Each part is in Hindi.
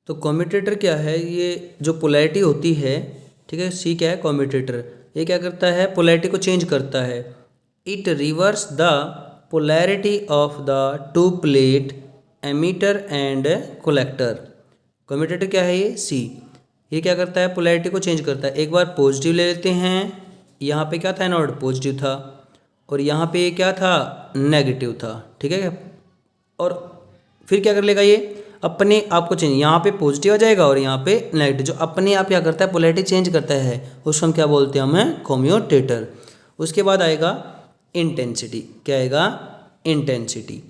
तो कम्यूटेटर क्या है, ये जो पोलैरिटी होती है, ठीक है, सी क्या है कम्यूटेटर, ये क्या करता है, पोलैरिटी को चेंज करता है। It reverse the polarity of the two plate emitter and collector. Commutator क्या है, ये सी, ये क्या करता है, पोलैरिटी को चेंज करता है। एक बार पॉजिटिव ले लेते हैं, यहाँ पे क्या था, एनोड पॉजिटिव था, और यहाँ पे क्या था, नेगेटिव था, ठीक है। और फिर क्या कर लेगा, ये अपने आप को चेंज, यहाँ पे पॉजिटिव आ जाएगा और यहाँ पे नेगेटिव, जो अपने आप क्या करता है, पोलैरिटी चेंज करता है, उसको हम क्या बोलते हैं, हमें कम्यूटेटर। उसके बाद आएगा इंटेंसिटी। क्या आएगा, इंटेंसिटी।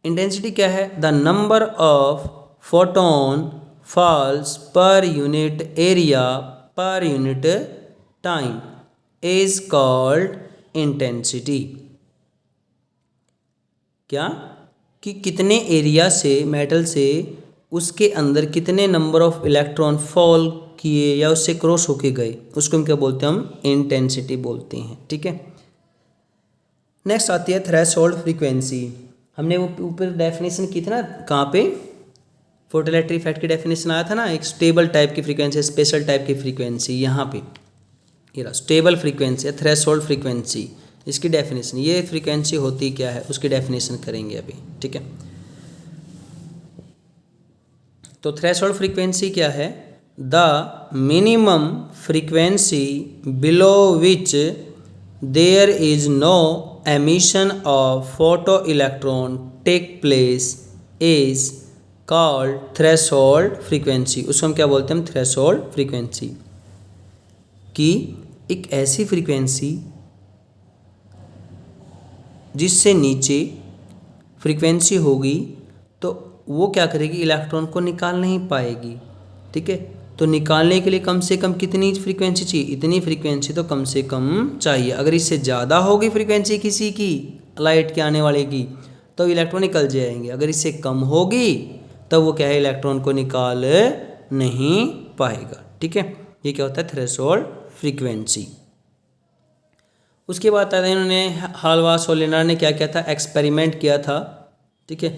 इंटेंसिटी क्या है, the number of photon falls per unit area per unit time is called intensity. क्या, कि कितने एरिया से, मेटल से, उसके अंदर कितने नंबर ऑफ इलेक्ट्रॉन फॉल किए या उससे क्रॉस होके गए, उसको हम क्या बोलते हैं, हम इंटेंसिटी बोलते हैं, ठीक है। नेक्स्ट आती है थ्रेशोल्ड फ्रीक्वेंसी। हमने वो ऊपर डेफिनेशन की थी ना, कहाँ पे, फोटोइलेक्ट्रिक इफेक्ट की डेफिनेशन आया था ना, एक स्टेबल टाइप की फ्रीक्वेंसी, स्पेशल टाइप की फ्रीक्वेंसी, यहाँ पे ये रहा स्टेबल फ्रीक्वेंसी है, थ्रेशोल्ड फ्रीक्वेंसी, इसकी डेफिनेशन, ये फ्रीक्वेंसी होती क्या है, उसकी डेफिनेशन करेंगे अभी, ठीक है। तो थ्रेशोल्ड फ्रीक्वेंसी क्या है, the minimum frequency below which there is no emission of photoelectron take place is called threshold frequency. उसको हम क्या बोलते हैं, थ्रेशोल्ड फ्रीक्वेंसी, कि एक ऐसी फ्रीक्वेंसी जिससे नीचे फ्रीक्वेंसी होगी तो वो क्या करेगी, इलेक्ट्रॉन को निकाल नहीं पाएगी, ठीक है। तो निकालने के लिए कम से कम कितनी फ्रीक्वेंसी चाहिए, इतनी फ्रीक्वेंसी तो कम से कम चाहिए। अगर इससे ज़्यादा होगी फ्रीक्वेंसी किसी की, लाइट के आने वाले की, तो इलेक्ट्रॉन निकल जाएंगे। अगर इससे कम होगी तब वो क्या है, इलेक्ट्रॉन को निकाल नहीं पाएगा, ठीक है। ये क्या होता है, थ्रेशोल्ड फ्रीक्वेंसी। उसके बाद इन्होंने हाल्वा सोलेनार ने क्या किया था, एक्सपेरिमेंट किया था, ठीक है।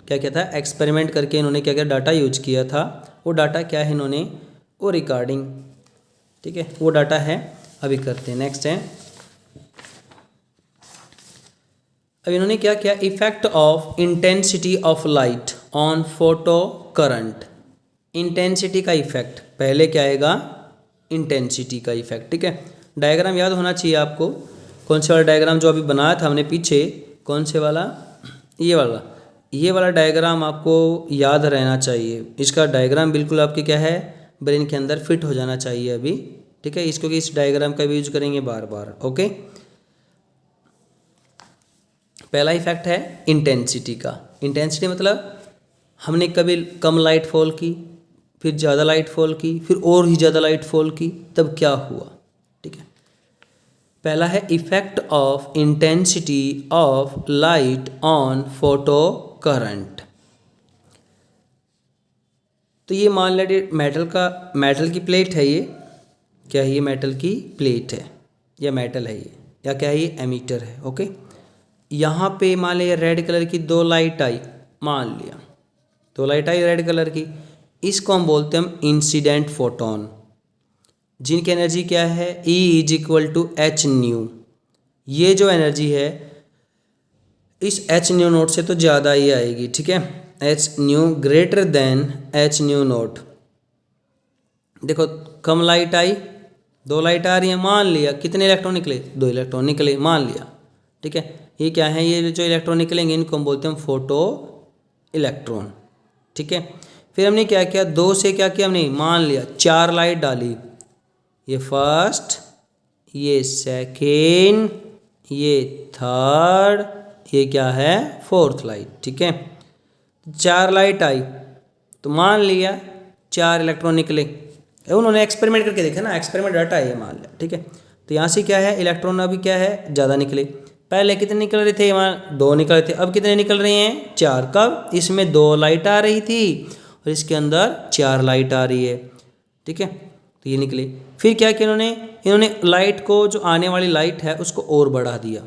क्या किया था, एक्सपेरिमेंट करके इन्होंने क्या किया, डाटा यूज किया था। वो डाटा क्या है, इन्होंने वो रिकॉर्डिंग, ठीक है, वो डाटा है, अभी करते हैं। नेक्स्ट है, अब इन्होंने क्या किया, effect of intensity of light on photo current. Intensity का इफेक्ट, पहले क्या आएगा, इंटेंसिटी का इफेक्ट, ठीक है। डायग्राम याद होना चाहिए आपको, कौन से वाला डायग्राम जो अभी बनाया था हमने पीछे, कौन से वाला, ये वाला डायग्राम आपको याद रहना चाहिए। इसका डायग्राम बिल्कुल आपके क्या है, ब्रेन के अंदर फिट हो जाना चाहिए अभी, ठीक है। इसको इस डायग्राम का भी यूज करेंगे बार बार, ओके। पहला इफेक्ट है इंटेंसिटी का। इंटेंसिटी मतलब हमने कभी कम लाइट फॉल की, फिर ज़्यादा लाइट फॉल की, फिर और ही ज़्यादा लाइट फॉल की, तब क्या हुआ, ठीक है। पहला है effect of intensity of light on photo current. तो ये मान लीजिए मेटल की प्लेट है, ये क्या है, ये मेटल की प्लेट है या मेटल है ये, या क्या है, ये एमीटर है, ओके। यहाँ पे मान लिया रेड कलर की दो लाइट आई, मान लिया दो लाइट आई रेड कलर की, इसको हम बोलते हैं हम इंसिडेंट फोटोन, जिनकी एनर्जी क्या है, E is equal to h nu. ये जो एनर्जी है इस एच न्यू नोट से तो ज़्यादा ही आएगी, ठीक है, H new greater than H new note. देखो कम लाइट आई, दो लाइट आ रही है, मान लिया कितने इलेक्ट्रॉन निकले, दो इलेक्ट्रॉन निकले, मान लिया, ठीक है। ये क्या है, ये जो इलेक्ट्रॉन निकलेंगे इनको हम बोलते हैं फोटो इलेक्ट्रॉन, ठीक है। फिर हमने क्या किया, दो से क्या किया हमने, मान लिया चार लाइट डाली, ये फर्स्ट, ये सेकेंड, ये थर्ड, ये क्या है, फोर्थ लाइट, ठीक है। चार लाइट आई तो मान लिया चार इलेक्ट्रॉन निकले, उन्होंने एक्सपेरिमेंट करके देखा ना, एक्सपेरिमेंट डाटा है ये, मान लिया, ठीक है। तो यहाँ से क्या है, इलेक्ट्रॉन अभी क्या है, ज़्यादा निकले। पहले कितने निकल रहे थे, वहाँ दो निकल रहे थे, अब कितने निकल रहे हैं, चार। कब, इसमें दो लाइट आ रही थी और इसके अंदर चार लाइट आ रही है, ठीक है। तो ये निकले। फिर क्या किया इन्होंने लाइट को, जो आने वाली लाइट है उसको और बढ़ा दिया,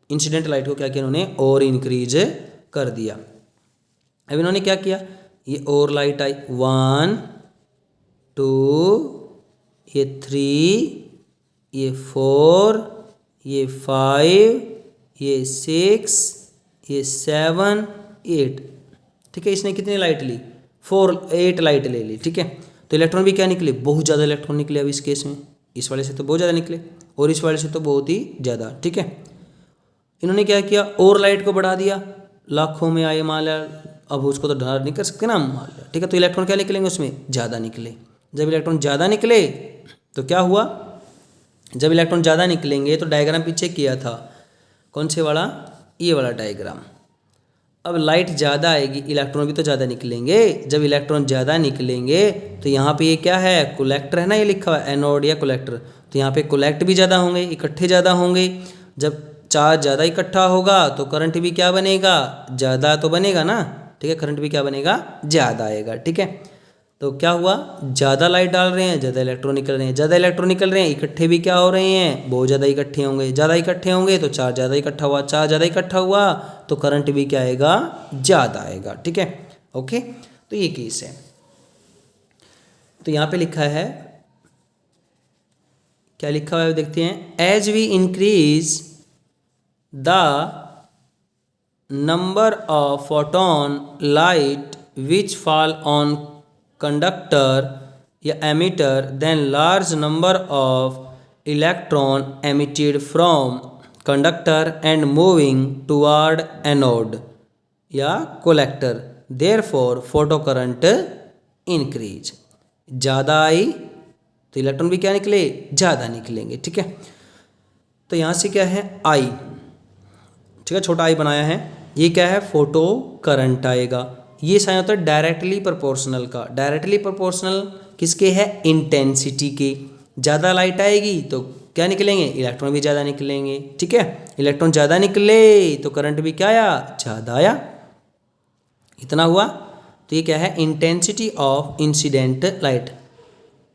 इंसिडेंट लाइट को क्या किया इन्होंने, और इंक्रीज कर दिया। अब इन्होंने क्या किया, ये और लाइट आई 1 2, ये 3, ये 4, ये 5, ये 6, ये 7, 8। ठीक है, इसने कितनी लाइट ली? 8 लाइट ले ली। ठीक है, तो इलेक्ट्रॉन भी क्या निकले? बहुत ज़्यादा इलेक्ट्रॉन निकले। अब इस केस में इस वाले से तो बहुत ज़्यादा निकले और इस वाले से तो बहुत ही ज़्यादा। ठीक है, इन्होंने क्या किया? और लाइट को बढ़ा दिया, लाखों में आए मान लिया। अब उसको तो ढार नहीं कर सकते ना मान लिया। ठीक है, तो इलेक्ट्रॉन क्या निकलेंगे? उसमें ज़्यादा निकले। जब इलेक्ट्रॉन ज़्यादा निकले तो क्या हुआ? जब इलेक्ट्रॉन ज़्यादा निकलेंगे तो डायग्राम पीछे किया था, कौन से वाला? ये वाला डायग्राम। अब लाइट ज़्यादा आएगी, इलेक्ट्रॉन भी तो ज़्यादा निकलेंगे। जब इलेक्ट्रॉन ज़्यादा निकलेंगे तो यहाँ पे ये क्या है? कलेक्टर है ना, ये लिखा हुआ है एनोड या कलेक्टर। तो यहाँ पे कलेक्ट भी ज़्यादा होंगे, इकट्ठे ज़्यादा होंगे। जब चार्ज ज़्यादा इकट्ठा होगा तो करंट भी क्या बनेगा? ज़्यादा तो बनेगा ना। ठीक है, करंट भी क्या बनेगा? ज़्यादा आएगा। ठीक है, तो क्या हुआ? ज़्यादा लाइट डाल रहे हैं, ज़्यादा इलेक्ट्रॉन निकल रहे हैं। ज़्यादा इलेक्ट्रॉन निकल रहे हैं, इकट्ठे भी क्या हो रहे हैं? बहुत ज़्यादा इकट्ठे होंगे। ज़्यादा इकट्ठे होंगे तो चार्ज ज़्यादा इकट्ठा हुआ, चार्ज ज़्यादा इकट्ठा हुआ तो करंट भी क्या आएगा? ज़्यादा आएगा। ठीक है, ओके, तो ये केस है। तो यहाँ पे लिखा है, क्या लिखा हुआ है देखते हैं। As we increase the number of photon light which fall on conductor या emitter, then large number of electron emitted from conductor and moving toward anode या collector, therefore photo current increase. ज़्यादा आई तो इलेक्ट्रॉन भी क्या निकले? ज़्यादा निकलेंगे। ठीक है, तो यहाँ से क्या है? आई। ठीक है, छोटा आई बनाया है। ये क्या है? फोटो करंट आएगा। ये साइन होता है डायरेक्टली प्रोपोर्शनल का। डायरेक्टली प्रोपोर्शनल किसके है? इंटेंसिटी के। ज़्यादा लाइट आएगी तो क्या निकलेंगे? इलेक्ट्रॉन भी ज़्यादा निकलेंगे। ठीक है, इलेक्ट्रॉन ज़्यादा निकले तो करंट भी क्या आया? ज़्यादा आया। इतना हुआ। तो ये क्या है? Intensity of incident light.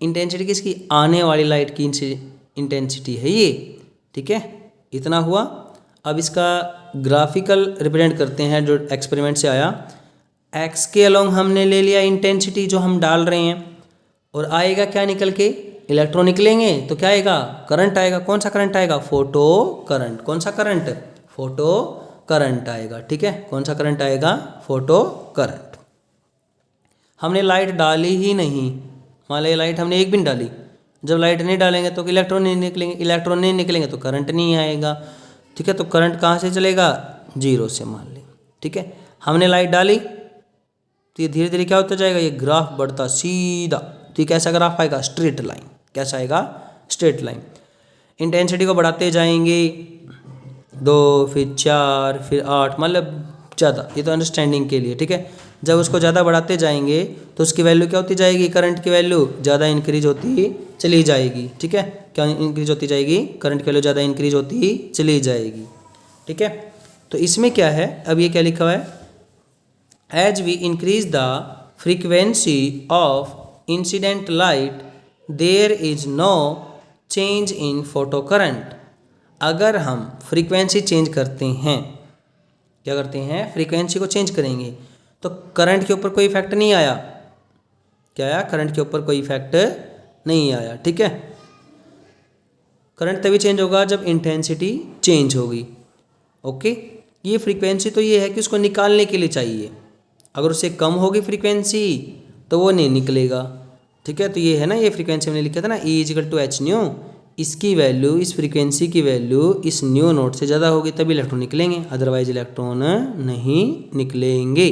Intensity किसकी? आने वाली लाइट की इंटेंसिटी है ये। ठीक है, इतना हुआ। अब इसका ग्राफिकल रिप्रेजेंट करते हैं जो एक्सपेरिमेंट से आया। एक्स के अलोंग हमने ले लिया इंटेंसिटी जो हम डाल रहे हैं, और आएगा क्या निकल के? इलेक्ट्रॉन निकलेंगे तो क्या आएगा? करंट आएगा। कौन सा करंट आएगा? Photo current. कौन सा करंट? फोटो करंट आएगा। ठीक है, कौन सा करंट आएगा? Photo current. हमने लाइट डाली ही नहीं, मान लीजिए लाइट हमने एक भी नहीं डाली। जब लाइट नहीं डालेंगे तो इलेक्ट्रॉन नहीं निकलेंगे, इलेक्ट्रॉन नहीं निकलेंगे तो करंट नहीं आएगा। ठीक है, तो करंट कहाँ से चलेगा? जीरो से मान लें। ठीक है, हमने लाइट डाली तो ये धीरे धीरे क्या होता जाएगा? ये ग्राफ बढ़ता सीधा। तो ये कैसा ग्राफ आएगा? Straight line. कैसा आएगा? Straight line. इंटेंसिटी को बढ़ाते जाएंगे, 2 फिर 4 फिर 8, मतलब ज़्यादा। ये तो अंडरस्टैंडिंग के लिए। ठीक है, जब उसको ज़्यादा बढ़ाते जाएंगे तो उसकी वैल्यू क्या होती जाएगी? करंट की वैल्यू ज़्यादा इंक्रीज होती चली जाएगी। ठीक है, क्या इंक्रीज होती जाएगी? करंट की वैल्यू ज़्यादा इंक्रीज होती चली जाएगी। ठीक है, तो इसमें क्या है? अब ये क्या लिखा हुआ है? As we increase the frequency of incident light, there is no change in photocurrent. अगर हम फ्रीक्वेंसी चेंज करते हैं, क्या करते हैं? फ्रीक्वेंसी को चेंज करेंगे तो करंट के ऊपर कोई इफेक्ट नहीं आया। क्या आया? करंट के ऊपर कोई इफेक्ट नहीं आया। ठीक है, करंट तभी चेंज होगा जब इंटेंसिटी चेंज होगी। ओके, ये फ्रीक्वेंसी तो ये है कि उसको निकालने के लिए चाहिए। अगर उससे कम होगी फ्रीक्वेंसी तो वो नहीं निकलेगा। ठीक है, तो ये है ना, ये फ्रीक्वेंसी हमने लिखा था ना, E=H न्यू। इसकी वैल्यू, इस फ्रीक्वेंसी की वैल्यू इस न्यू नोट से ज़्यादा होगी तभी इलेक्ट्रॉन निकलेंगे, अदरवाइज इलेक्ट्रॉन नहीं निकलेंगे।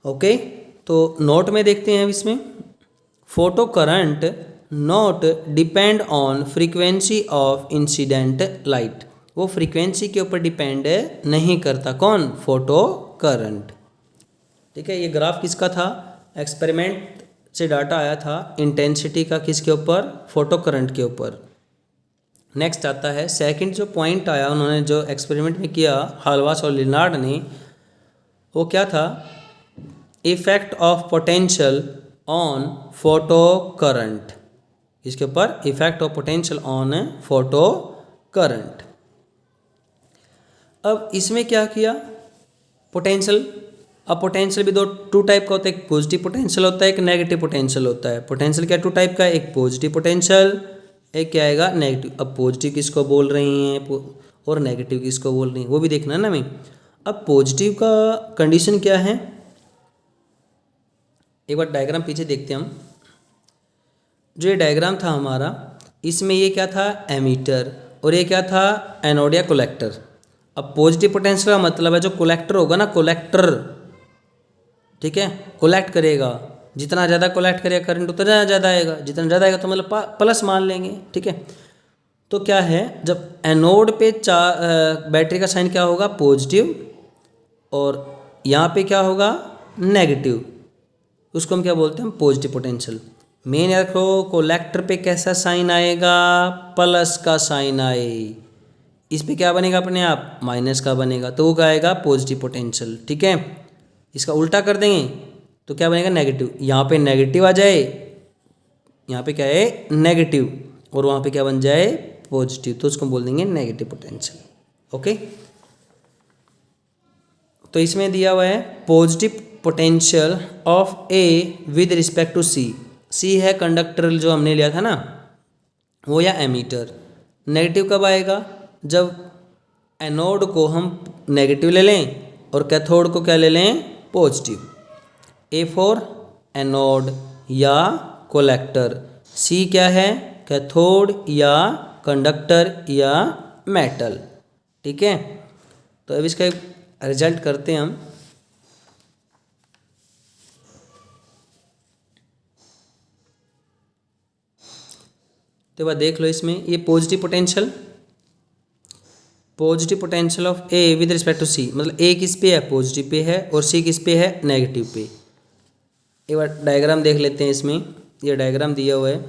ओके, तो नोट में देखते हैं इसमें। Photo current not depend on frequency of incident light. वो फ्रीक्वेंसी के ऊपर डिपेंड नहीं करता। कौन? Photo current. ठीक है, ये ग्राफ किसका था? एक्सपेरिमेंट से डाटा आया था इंटेंसिटी का। किसके ऊपर? फोटो करंट के ऊपर। नेक्स्ट आता है सेकंड जो पॉइंट आया, उन्होंने जो एक्सपेरिमेंट में किया हाल्वास और लिनार्ड ने, वो क्या था? Effect of potential on photo current. इसके ऊपर effect of potential on photo current. अब इसमें क्या किया? पोटेंशियल, अब पोटेंशियल भी टू टाइप का होता है, एक पॉजिटिव पोटेंशियल होता है, एक नेगेटिव पोटेंशियल होता है। पोटेंशियल क्या टू टाइप का है, एक पॉजिटिव पोटेंशियल, एक क्या आएगा नेगेटिव। अब पॉजिटिव किसको बोल रही हैं और नेगेटिव किसको बोल रही हैं वो भी देखना है ना हमें। अब पॉजिटिव का कंडीशन क्या है, एक बार डायग्राम पीछे देखते हैं हम। जो ये डायग्राम था हमारा, इसमें ये क्या था एमीटर और ये क्या था एनोड या कलेक्टर। अब पॉजिटिव पोटेंशियल का मतलब है जो कलेक्टर होगा ना, कलेक्टर, ठीक है, कलेक्ट करेगा, जितना ज़्यादा कलेक्ट करेगा करंट उतना ज़्यादा आएगा, जितना ज़्यादा आएगा तो मतलब प्लस मान लेंगे, ठीक है। तो क्या है, जब एनोड पे बैटरी का साइन क्या होगा पॉजिटिव और यहाँ पे क्या होगा नेगेटिव, उसको हम क्या बोलते हैं पॉजिटिव पोटेंशियल। मेन रखो कलेक्टर पे कैसा साइन आएगा, प्लस का साइन आए, इस पे क्या बनेगा अपने आप माइनस का बनेगा, तो वो क्या आएगा पॉजिटिव पोटेंशियल, ठीक है। इसका उल्टा कर देंगे तो क्या बनेगा नेगेटिव, यहाँ पे नेगेटिव आ जाए, यहाँ पे क्या है नेगेटिव और वहाँ पे क्या बन जाए पॉजिटिव, तो उसको बोल देंगे नेगेटिव पोटेंशियल, ओके। तो इसमें दिया हुआ है positive potential of A with respect to C. C है कंडक्टर जो हमने लिया था ना वो, या एमीटर। नेगेटिव कब आएगा, जब एनोड को हम नेगेटिव ले लें और कैथोड को क्या ले लें पॉजिटिव। ए फॉर एनोड या कलेक्टर, सी क्या है कैथोड या कंडक्टर या मेटल, ठीक है। तो अब इसका रिजल्ट करते हैं हम। तो बात देख लो, इसमें ये positive potential of A with respect to C, मतलब ए किस पे है पॉजिटिव पे है और सी किस पे है नेगेटिव पे। एक बार डायग्राम देख लेते हैं, इसमें ये डायग्राम दिया हुआ है।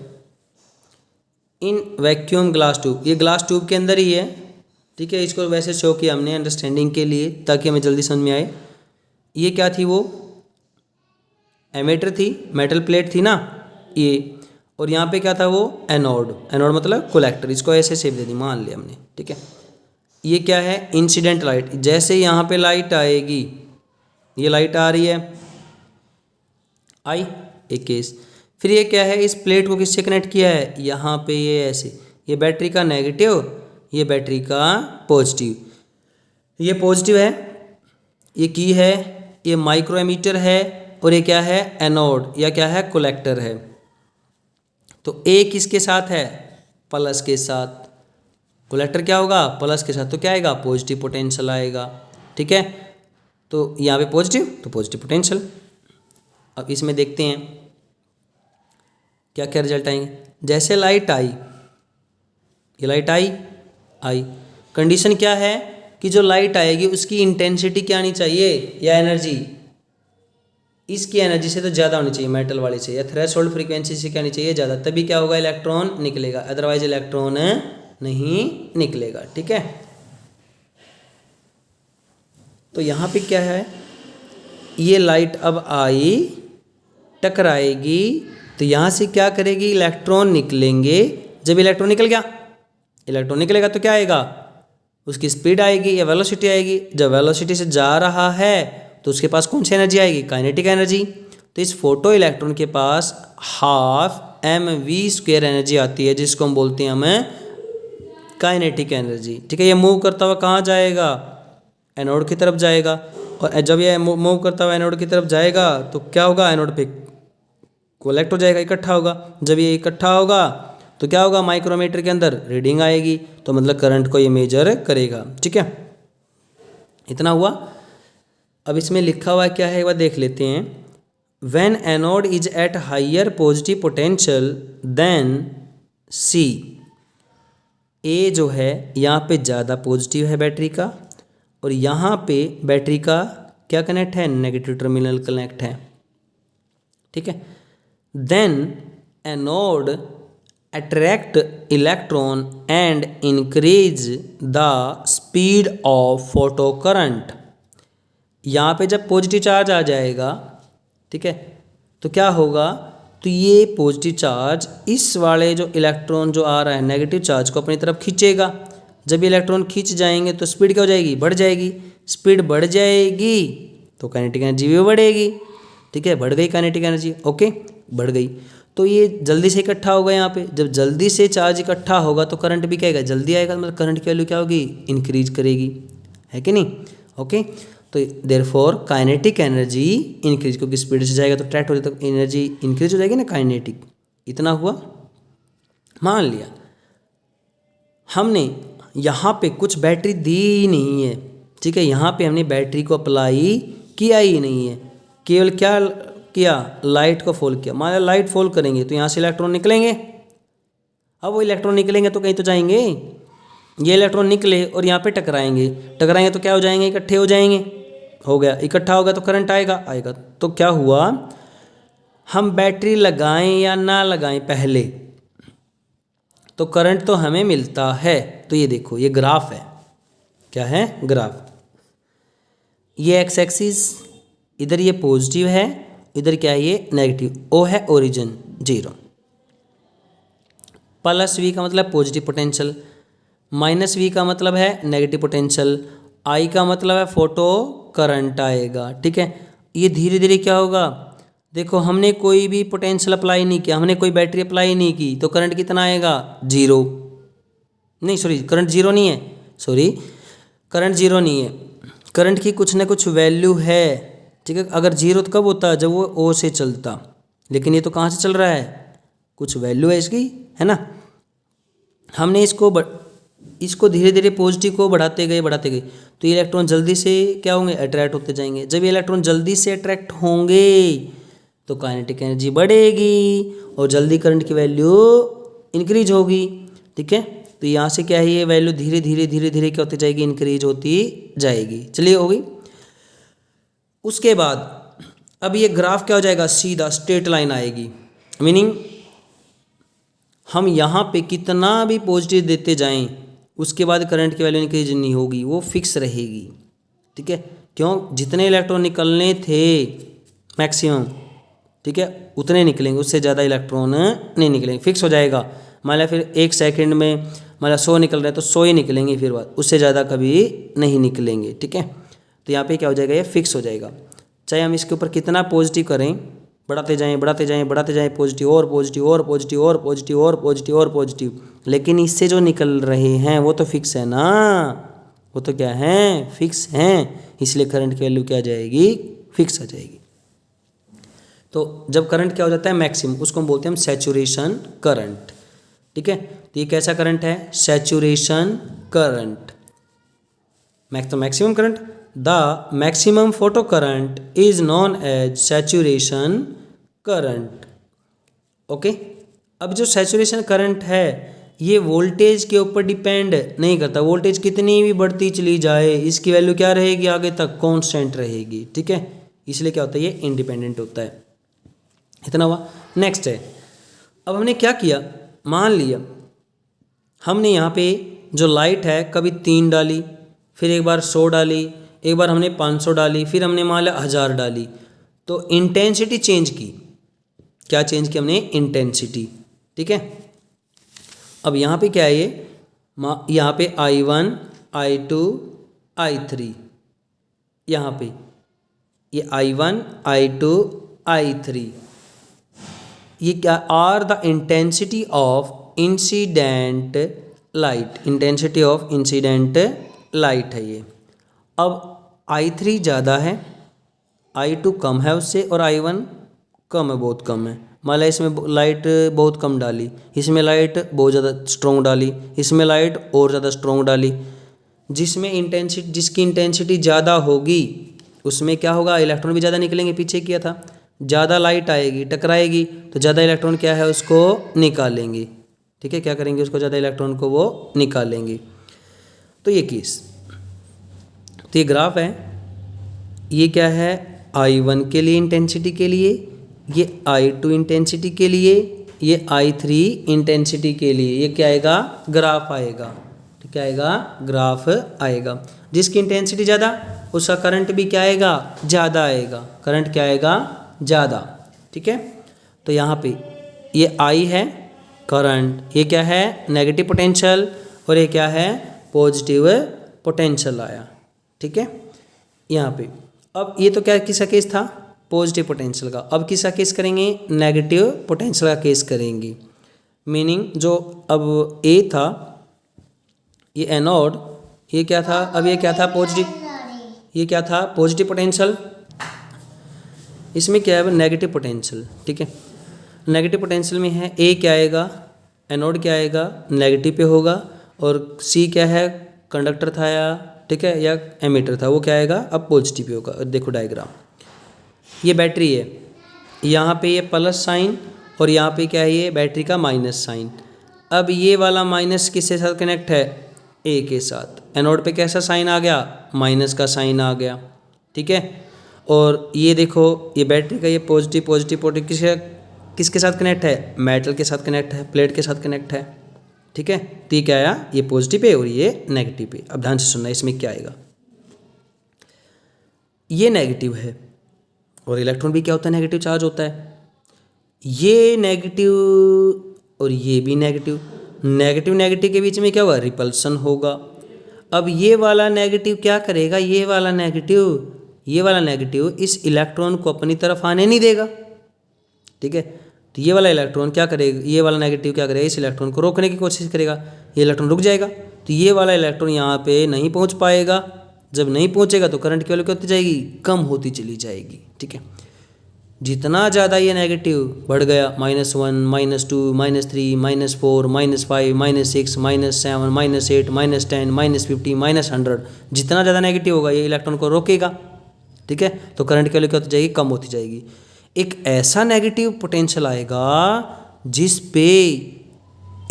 इन वैक्यूम ग्लास ट्यूब, ये ग्लास ट्यूब के अंदर ही है, ठीक है। इसको वैसे शो किया हमने अंडरस्टैंडिंग के लिए ताकि हमें जल्दी समझ में आए। ये क्या थी, वो एमीटर थी, मेटल प्लेट थी ना ये, और यहाँ पे क्या था वो एनोड, एनोड मतलब कलेक्टर, इसको ऐसे शेप दे दी मान लिया हमने, ठीक है। ये क्या है इंसिडेंट लाइट, जैसे यहाँ पे लाइट आएगी, ये लाइट आ रही है आई एक केस, फिर ये क्या है इस प्लेट को किससे कनेक्ट किया है यहाँ पे, ये ऐसे, ये बैटरी का नेगेटिव, ये बैटरी का पॉजिटिव, ये पॉजिटिव है, ये की है, ये माइक्रो एमीटर है और ये क्या है एनोड या क्या है कलेक्टर है। तो ए किसके साथ है प्लस के साथ, कलेक्टर क्या होगा प्लस के साथ, तो क्या आएगा पॉजिटिव पोटेंशियल आएगा, ठीक है। तो यहाँ पे पॉजिटिव तो पॉजिटिव पोटेंशियल। अब इसमें देखते हैं क्या क्या रिजल्ट आएंगे। जैसे लाइट आई, ये लाइट आई, कंडीशन क्या है कि जो लाइट आएगी उसकी इंटेंसिटी क्या आनी चाहिए या एनर्जी, इसकी एनर्जी से तो ज़्यादा होनी चाहिए मेटल वाले से, या थ्रेशोल्ड फ्रीक्वेंसी से क्या आनी चाहिए ज़्यादा, तभी क्या होगा इलेक्ट्रॉन निकलेगा, अदरवाइज इलेक्ट्रॉन नहीं निकलेगा, ठीक है। तो यहाँ पे क्या है, ये लाइट अब आई टकराएगी तो यहाँ से क्या करेगी इलेक्ट्रॉन निकलेंगे, जब इलेक्ट्रॉन निकल गया, इलेक्ट्रॉन निकलेगा तो क्या आएगा उसकी स्पीड आएगी या वेलोसिटी आएगी, जब वेलोसिटी से जा रहा है तो उसके पास कौन सी एनर्जी आएगी काइनेटिक एनर्जी। तो इस फोटो इलेक्ट्रॉन के पास हाफ mv² एनर्जी आती है जिसको हम बोलते हैं हमें काइनेटिक एनर्जी, ठीक है। ये मूव करता हुआ कहाँ जाएगा एनोड की तरफ जाएगा, और जब ये मूव करता हुआ एनोड की तरफ जाएगा तो क्या होगा एनोड पे कलेक्ट हो जाएगा, इकट्ठा होगा, जब ये इकट्ठा होगा तो क्या होगा माइक्रोमीटर के अंदर रीडिंग आएगी, तो मतलब करंट को ये मेजर करेगा, ठीक है। इतना हुआ। अब इसमें लिखा हुआ क्या है एक बार देख लेते हैं। When anode is at higher positive potential than C, A जो है यहाँ पे ज़्यादा पॉजिटिव है बैटरी का और यहाँ पे बैटरी का क्या कनेक्ट है नेगेटिव टर्मिनल कनेक्ट है, ठीक है। Then anode attract electron and increase the speed of photocurrent. यहाँ पे जब पॉजिटिव चार्ज आ जाएगा, ठीक है, तो क्या होगा, तो ये पॉजिटिव चार्ज इस वाले जो इलेक्ट्रॉन जो आ रहा है नेगेटिव चार्ज को अपनी तरफ खींचेगा, जब ये इलेक्ट्रॉन खींच जाएंगे तो स्पीड क्या हो जाएगी बढ़ जाएगी, स्पीड बढ़ जाएगी तो काइनेटिक एनर्जी भी बढ़ेगी। ठीक है, बढ़ गई काइनेटिक एनर्जी, ओके, बढ़ गई। तो ये जल्दी से इकट्ठा होगा यहाँ पे, जब जल्दी से चार्ज इकट्ठा होगा तो करंट भी क्या आएगा, जल्दी आएगा, मतलब करंट की वैल्यू क्या होगी, इंक्रीज करेगी, है कि नहीं, ओके। तो देयरफॉर काइनेटिक एनर्जी इंक्रीज, क्योंकि स्पीड से जाएगा तो ट्रैक्ट हो जाएगा तो एनर्जी इंक्रीज हो जाएगी ना, काइनेटिक। इतना हुआ। मान लिया हमने यहाँ पे कुछ बैटरी दी ही नहीं है, ठीक है, यहाँ पे हमने बैटरी को अप्लाई किया ही नहीं है, केवल क्या किया, लाइट को फॉल किया। मान लिया लाइट फॉल करेंगे तो यहाँ से इलेक्ट्रॉन निकलेंगे। अब वो इलेक्ट्रॉन निकलेंगे तो कहीं तो जाएंगे, ये इलेक्ट्रॉन निकले और यहाँ पे टकराएंगे, टकराएंगे तो क्या हो जाएंगे, इकट्ठे हो जाएंगे, हो गया, इकट्ठा होगा तो करंट आएगा, आएगा। तो क्या हुआ, हम बैटरी लगाएं या ना लगाएं पहले, तो करंट तो हमें मिलता है। तो ये देखो, ये ग्राफ है, क्या है, ग्राफ। ये एक्स एक्सिस, इधर ये पॉजिटिव है, इधर क्या है, ये नेगेटिव। ओ है ओरिजिन 0, प्लस वी का मतलब पॉजिटिव पोटेंशियल, माइनस वी का मतलब है नेगेटिव पोटेंशियल, आई का मतलब है फोटो करंट आएगा। ठीक है, ये धीरे धीरे क्या होगा, देखो हमने कोई भी पोटेंशियल अप्लाई नहीं किया, हमने कोई बैटरी अप्लाई नहीं की, तो करंट कितना आएगा, 0, नहीं सॉरी, करंट 0 नहीं है, सॉरी, करंट 0 नहीं है, करंट की कुछ ना कुछ वैल्यू है। ठीक है, अगर 0 तो कब होता है, जब वो ओ से चलता, लेकिन ये तो कहाँ से चल रहा है, कुछ वैल्यू है इसकी, है ना। हमने इसको धीरे धीरे पॉजिटिव को बढ़ाते गए तो ये इलेक्ट्रॉन जल्दी से क्या होंगे, अट्रैक्ट होते जाएंगे। जब ये इलेक्ट्रॉन जल्दी से अट्रैक्ट होंगे तो काइनेटिक एनर्जी बढ़ेगी और जल्दी करंट की वैल्यू इंक्रीज होगी। ठीक है, तो यहाँ से क्या है, ये वैल्यू धीरे धीरे क्या होती जाएगी, इंक्रीज होती जाएगी। चलिए, हो गई। उसके बाद अब ये ग्राफ क्या हो जाएगा, सीधा स्ट्रेट लाइन आएगी, मीनिंग हम यहाँ पे कितना भी पॉजिटिव देते जाएं उसके बाद करंट की वैल्यू इंक्रीज नहीं होगी, वो फिक्स रहेगी। ठीक है, क्यों, जितने इलेक्ट्रॉन निकलने थे मैक्सिमम, ठीक है, उतने निकलेंगे, उससे ज़्यादा इलेक्ट्रॉन नहीं निकलेंगे, फिक्स हो जाएगा। मान लिया फिर 1 सेकंड में मान लिया 100 निकल रहे हैं तो 100 ही निकलेंगे, फिर बाद उससे ज़्यादा कभी नहीं निकलेंगे। ठीक है, तो यहाँ पे क्या हो जाएगा, ये फिक्स हो जाएगा। चाहे हम इसके ऊपर कितना पॉजिटिव करें, बढ़ाते जाएं पॉजिटिव और पॉजिटिव और पॉजिटिव और पॉजिटिव और पॉजिटिव और पॉजिटिव, लेकिन इससे जो निकल रहे हैं वो तो फिक्स है ना, वो तो क्या है, फिक्स हैं, इसलिए करंट की वैल्यू क्या आ जाएगी, फिक्स आ जाएगी। तो जब करंट क्या हो जाता है मैक्सिमम, उसको हम बोलते हैं हम सैचुरेशन करंट। ठीक है, तो ये कैसा करंट है, saturation current, maximum current. The maximum photocurrent is known as saturation current. Okay, अब जो सैचुरेशन करंट है ये वोल्टेज के ऊपर डिपेंड नहीं करता, वोल्टेज कितनी भी बढ़ती चली जाए इसकी वैल्यू क्या रहेगी, आगे तक कांस्टेंट रहेगी। ठीक है, इसलिए क्या होता है, ये इंडिपेंडेंट होता है। इतना हुआ। नेक्स्ट है, अब हमने क्या किया, मान लिया हमने यहाँ पे जो लाइट है कभी 3 डाली, फिर एक बार 100 डाली, एक बार हमने 500 डाली, फिर हमने मान लिया 1000 डाली, तो इंटेंसिटी चेंज की। क्या चेंज की हमने, इंटेंसिटी। ठीक है, अब यहाँ पे क्या है, ये यहाँ पे I1 I2 I3, यहाँ पे ये I1 I2 I3, ये क्या are the intensity of incident light, intensity of incident light है ये। अब I3 ज़्यादा है, I2 कम है उससे, और I1 कम है, बहुत कम है। मान लिया इसमें लाइट बहुत कम डाली, इसमें लाइट बहुत ज़्यादा स्ट्रॉन्ग डाली, इसमें लाइट और ज़्यादा स्ट्रॉन्ग डाली। जिसकी इंटेंसिटी ज़्यादा होगी उसमें क्या होगा, इलेक्ट्रॉन भी ज़्यादा निकलेंगे, पीछे किया था। ज़्यादा लाइट आएगी, टकराएगी, तो ज़्यादा इलेक्ट्रॉन क्या है, उसको निकालेंगे। ठीक है, क्या करेंगे, उसको ज़्यादा इलेक्ट्रॉन को वो निकालेंगे। तो ये केस, तो ये ग्राफ है, ये क्या है, I1 के लिए इंटेंसिटी के लिए, ये I2 इंटेंसिटी के लिए, ये I3 इंटेंसिटी के लिए, ये क्या आएगा, ग्राफ आएगा। तो क्या आएगा, ग्राफ आएगा। जिसकी इंटेंसिटी ज़्यादा उसका करंट भी क्या आएगा, ज़्यादा आएगा, करंट क्या आएगा, ज़्यादा। ठीक है, तो यहाँ पे ये I है करंट, ये क्या है, नेगेटिव पोटेंशियल, और ये क्या है, पॉजिटिव पोटेंशियल आया। ठीक है, यहाँ पे। अब ये तो क्या किसका केस था, पॉजिटिव पोटेंशियल का। अब किसका केस करेंगे, नेगेटिव पोटेंशियल का केस करेंगे। मीनिंग जो अब ए था, ये एनोड, ये क्या था, अब ये क्या था, पॉजिटिव, ये क्या था, पॉजिटिव पोटेंशियल। इसमें क्या है, नेगेटिव पोटेंशियल। ठीक है, नेगेटिव पोटेंशियल में है ए क्या आएगा, एनोड क्या आएगा, नेगेटिव पे होगा, और सी क्या है, कंडक्टर था या, ठीक है, या एमीटर था, वो क्या आएगा, अब पॉजिटिव पे होगा। देखो डायग्राम, ये बैटरी है, यहाँ पे ये प्लस साइन और यहाँ पे क्या है, ये बैटरी का माइनस साइन। अब ये वाला माइनस किसके साथ कनेक्ट है, ए के साथ। एनोड पे कैसा साइन आ गया, माइनस का साइन आ गया। ठीक है, और ये देखो ये बैटरी का ये पॉजिटिव पॉजिटिव पॉजिटिव किसके साथ कनेक्ट है, मेटल के साथ कनेक्ट है, प्लेट के साथ कनेक्ट है। ठीक है, तो ये क्या आया, ये पॉजिटिव है और ये नेगेटिव है। अब ध्यान से सुनना, इसमें क्या आएगा, ये नेगेटिव है और इलेक्ट्रॉन भी क्या होता है, नेगेटिव चार्ज होता है। ये नेगेटिव और ये भी नेगेटिव, नेगेटिव नेगेटिव के बीच में क्या होगा, रिपल्सन होगा। अब ये वाला नेगेटिव क्या करेगा, ये वाला नेगेटिव इस इलेक्ट्रॉन को अपनी तरफ आने नहीं देगा। ठीक है, तो ये वाला इलेक्ट्रॉन क्या करेगा, ये वाला नेगेटिव क्या करेगा, इस इलेक्ट्रॉन को रोकने की कोशिश करेगा, ये इलेक्ट्रॉन रुक जाएगा। तो ये वाला इलेक्ट्रॉन यहाँ पे नहीं पहुँच पाएगा। जब नहीं पहुँचेगा तो करंट की वैल्यू क्या होती जाएगी, कम होती चली जाएगी। ठीक है, जितना ज़्यादा ये नेगेटिव बढ़ गया, -1, -2, -3, -4, -5, -6, -7, -8, -10, -50, -100, जितना ज़्यादा नेगेटिव होगा ये इलेक्ट्रॉन को रोकेगा। ठीक है, तो करंट की वैल्यू क्या होती जाएगी, कम होती जाएगी। एक ऐसा नेगेटिव पोटेंशियल आएगा जिस पे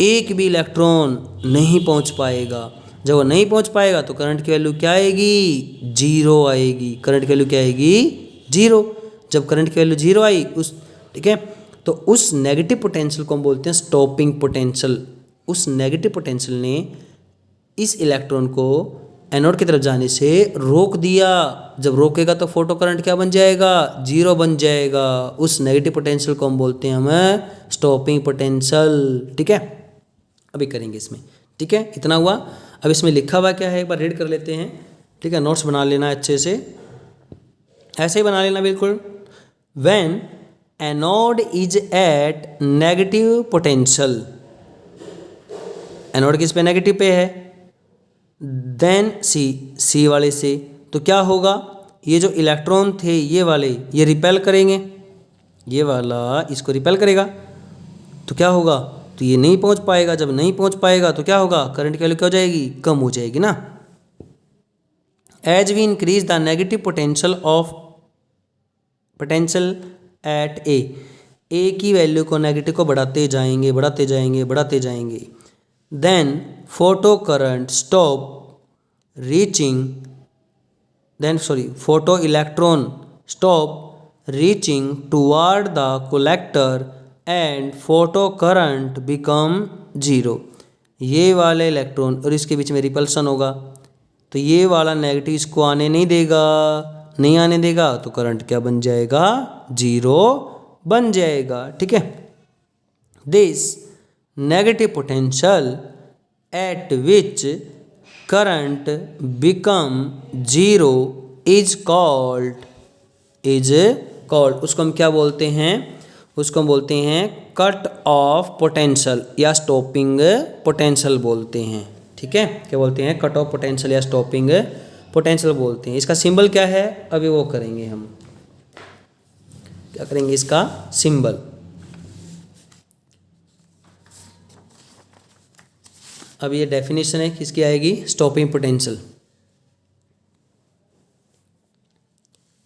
एक भी इलेक्ट्रॉन नहीं पहुंच पाएगा। जब वो नहीं पहुंच पाएगा तो करंट की वैल्यू क्या आएगी, 0 आएगी। करंट की वैल्यू क्या आएगी, 0। जब करंट की वैल्यू 0 आई उस, ठीक है, तो उस नेगेटिव पोटेंशियल को हम बोलते हैं स्टॉपिंग पोटेंशियल। उस नेगेटिव पोटेंशियल ने इस इलेक्ट्रॉन को एनोड की तरफ जाने से रोक दिया। जब रोकेगा तो फोटो करंट क्या बन जाएगा, 0 बन जाएगा। उस नेगेटिव पोटेंशियल को हम बोलते हैं हमें स्टॉपिंग पोटेंशियल। ठीक है, अभी करेंगे इसमें। ठीक है, इतना हुआ। अब इसमें लिखा हुआ क्या है एक बार रीड कर लेते हैं। ठीक है, नोट्स बना लेना अच्छे से, ऐसे ही बना लेना बिल्कुल। When anode is at negative potential, anode किस पे, नेगेटिव पे है, देन सी वाले से, तो क्या होगा, ये जो इलेक्ट्रॉन थे ये वाले ये रिपेल करेंगे, ये वाला इसको रिपेल करेगा, तो क्या होगा, तो ये नहीं पहुंच पाएगा। जब नहीं पहुंच पाएगा तो क्या होगा, करंट की वैल्यू क्या हो जाएगी, कम हो जाएगी ना। As we increase the negative potential at A की वैल्यू को, नेगेटिव को बढ़ाते जाएंगे बढ़ाते जाएंगे बढ़ाते जाएंगे, then photocurrent stop reaching, photoelectron stop reaching toward the collector and photocurrent become 0। ये वाले इलेक्ट्रॉन और इसके बीच में रिपल्सन होगा, तो ये वाला नेगेटिव इसको आने नहीं देगा, नहीं आने देगा, तो करंट क्या बन जाएगा, 0 बन जाएगा। ठीक है, this negative potential eight which current become 0 is called, उसको हम क्या बोलते हैं, उसको हम बोलते हैं कट ऑफ पोटेंशियल या स्टॉपिंग पोटेंशियल बोलते हैं। ठीक है, क्या बोलते हैं, कट ऑफ पोटेंशियल या स्टॉपिंग पोटेंशियल बोलते हैं। इसका सिंबल क्या है, अभी वो करेंगे हम, क्या करेंगे इसका सिंबल। अब ये डेफिनेशन है किसकी आएगी, स्टॉपिंग पोटेंशियल।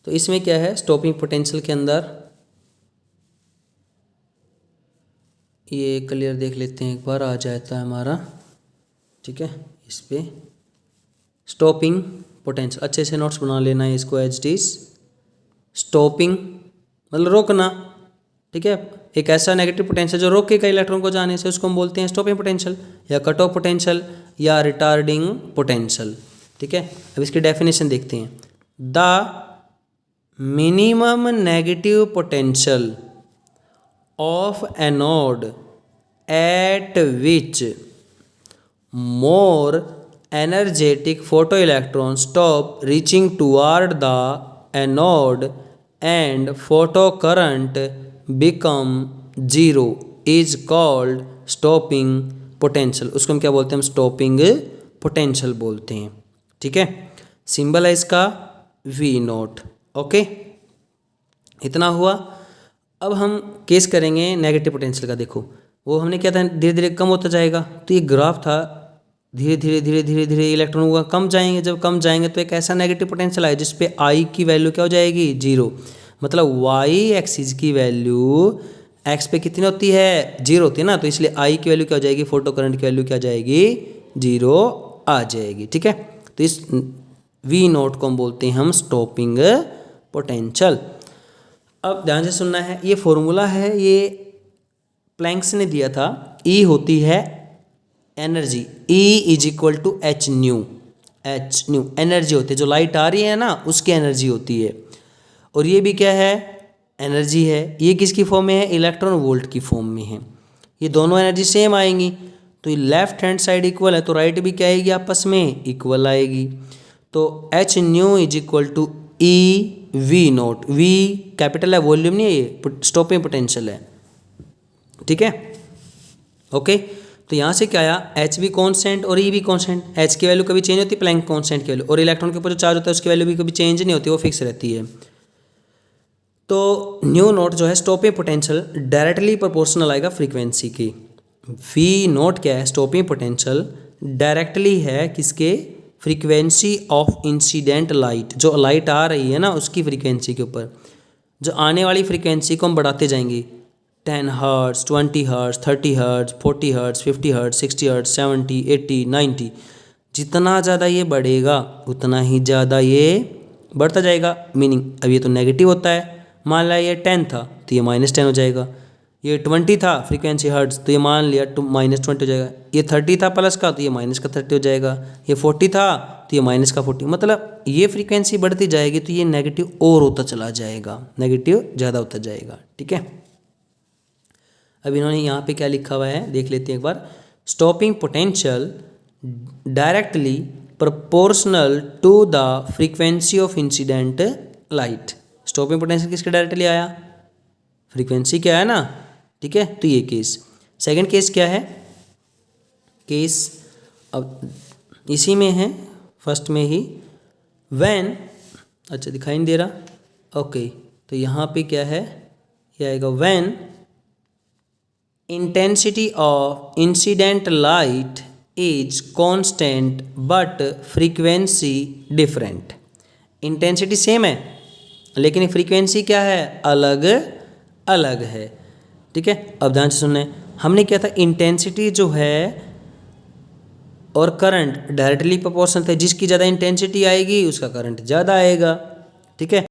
तो इसमें क्या है, स्टॉपिंग पोटेंशियल के अंदर ये क्लियर देख लेते हैं एक बार, आ जाता है हमारा। ठीक है, इस पे स्टॉपिंग पोटेंशियल अच्छे से नोट्स बना लेना है इसको, एज इट इज। स्टॉपिंग मतलब रोकना। ठीक है, एक ऐसा नेगेटिव पोटेंशियल जो रोकेगा इलेक्ट्रॉन को जाने से, उसको हम बोलते हैं स्टॉपिंग पोटेंशियल या कट ऑफ पोटेंशियल या रिटार्डिंग पोटेंशियल। ठीक है, अब इसकी डेफिनेशन देखते हैं। The minimum negative potential of anode at which more energetic photoelectrons stop reaching toward the anode and photocurrent become zero is called stopping potential। उसको हम क्या बोलते हैं? हम stopping potential बोलते हैं। ठीक है, सिंबल है इसका V नोट। ओके, इतना हुआ। अब हम केस करेंगे नेगेटिव पोटेंशियल का। देखो वो हमने क्या था, धीरे धीरे कम होता जाएगा। तो ये ग्राफ था, धीरे धीरे धीरे धीरे धीरे इलेक्ट्रॉन हुआ कम जाएंगे। जब कम जाएंगे तो एक ऐसा नेगेटिव पोटेंशियल आए जिसपे आई की वैल्यू क्या हो जाएगी? जीरो। मतलब वाई एक्सिस की वैल्यू एक्स पे कितनी होती है? जीरो होती है ना। तो इसलिए आई की वैल्यू क्या हो जाएगी? फोटो करंट की वैल्यू क्या आ जाएगी? जीरो आ जाएगी। ठीक है, तो इस वी नोट को हम बोलते हैं हम स्टॉपिंग पोटेंशियल। अब ध्यान से सुनना है, ये फॉर्मूला है, ये प्लैंक्स ने दिया था। ई होती है energy, E is equal to h nu. H nu energy होती है, जो लाइट आ रही है ना उसकी एनर्जी होती है। और ये भी क्या है? एनर्जी है। ये किसकी फॉर्म में है? इलेक्ट्रॉन वोल्ट की फॉर्म में है। ये दोनों एनर्जी सेम आएंगी, तो ये लेफ्ट हैंड साइड इक्वल है तो राइट भी क्या आएगी? आपस में इक्वल आएगी। तो h nu is equal to E V naught. V capital है, वॉल्यूम नहीं है, ये स्टॉपिंग पोटेंशियल है। ठीक है, ओके। तो यहाँ से क्या आया? एच भी कॉन्स्टेंट और ई भी कॉन्स्टेंट। एच की वैल्यू कभी चेंज होती है, प्लैंक कॉन्स्टेंट की वैल्यू। और इलेक्ट्रॉन के ऊपर जो चार्ज होता है उसकी वैल्यू भी कभी चेंज नहीं होती, वो फिक्स रहती है। तो न्यू नोट जो है स्टॉपिंग पोटेंशियल डायरेक्टली प्रोपोर्शनल आएगा फ्रीक्वेंसी की। वी नोट क्या है? स्टॉपिंग पोटेंशियल डायरेक्टली है किसके? Frequency of incident light. जो लाइट आ रही है ना उसकी फ्रीक्वेंसी के ऊपर, जो आने वाली फ्रीक्वेंसी को हम बढ़ाते जाएंगे। 10 hertz, 20 hertz, 30 hertz, 40 hertz, 50 hertz, 60 hertz, 70, 80, 90। जितना ज़्यादा ये बढ़ेगा उतना ही ज़्यादा ये बढ़ता जाएगा। मीनिंग अब ये तो नेगेटिव होता है। मान लिया ये 10 था तो ये -10 हो जाएगा। ये 20 था फ्रीक्वेंसी हर्ट्ज तो ये मान लिया -20 हो जाएगा। ये 30 था प्लस का तो ये -30 हो जाएगा। ये 40 था तो ये -40। मतलब ये फ्रीक्वेंसी बढ़ती जाएगी तो ये नेगेटिव और होता चला जाएगा, नेगेटिव ज़्यादा होता जाएगा। ठीक है, अब इन्होंने यहाँ पे क्या लिखा हुआ है देख लेते हैं एक बार। Stopping potential directly proportional to the frequency of incident light. Stopping potential किसके डायरेक्टली आया? फ्रीक्वेंसी क्या है ना। ठीक है, तो ये केस। सेकंड केस क्या है? केस अब इसी में है, फर्स्ट में ही। व्हेन, अच्छा दिखाई नहीं दे रहा। ओके, तो यहाँ पे क्या है? ये आएगा when intensity of incident light is constant but frequency different. Intensity same है लेकिन फ्रीक्वेंसी क्या है? अलग अलग है। ठीक है, अब ध्यान से सुनना। हमने क्या था? इंटेंसिटी जो है और करंट डायरेक्टली प्रोपोर्शनल थे। जिसकी ज़्यादा इंटेंसिटी आएगी उसका करंट ज़्यादा आएगा। ठीक है,